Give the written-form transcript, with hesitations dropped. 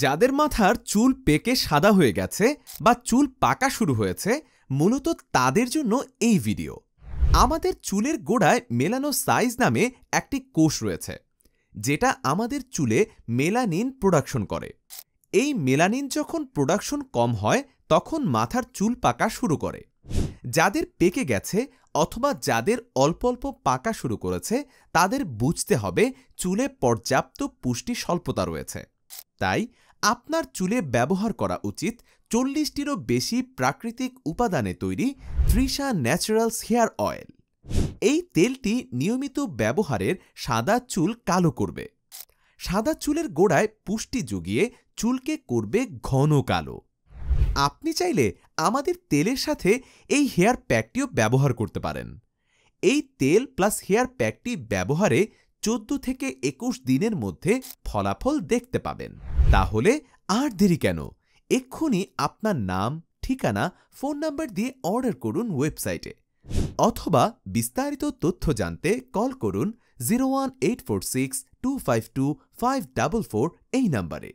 যাদের মাথার চুল পেকে সাদা হয়ে গেছে বা চুল পাকা শুরু হয়েছে, মূলত তাদের জন্য এই ভিডিও। আমাদের চুলের গোড়ায় মেলানোসাইজ নামে একটি কোষ রয়েছে, যেটা আমাদের চুলে মেলানিন প্রোডাকশন করে। এই মেলানিন যখন প্রোডাকশন কম হয়, তখন মাথার চুল পাকা শুরু করে। যাদের পেকে গেছে অথবা যাদের অল্প অল্প পাকা শুরু করেছে, তাদের বুঝতে হবে চুলে পর্যাপ্ত পুষ্টি স্বল্পতা রয়েছে। তাই আপনার চুলে ব্যবহার করা উচিত 40টিরও বেশি প্রাকৃতিক উপাদানে তৈরি তৃষা ন্যাচারালস হেয়ার অয়েল। এই তেলটি নিয়মিত ব্যবহারের সাদা চুল কালো করবে। সাদা চুলের গোড়ায় পুষ্টি জুগিয়ে চুলকে করবে ঘন কালো। আপনি চাইলে আমাদের তেলের সাথে এই হেয়ার প্যাকটিও ব্যবহার করতে পারেন। এই তেল প্লাস হেয়ার প্যাকটি ব্যবহারে 14 থেকে 21 দিনের মধ্যে ফলাফল দেখতে পাবেন। তাহলে আর দেরি কেন? এক্ষুনি আপনার নাম, ঠিকানা, ফোন নাম্বার দিয়ে অর্ডার করুন ওয়েবসাইটে, অথবা বিস্তারিত তথ্য জানতে কল করুন 01846 252 544 এই নাম্বারে।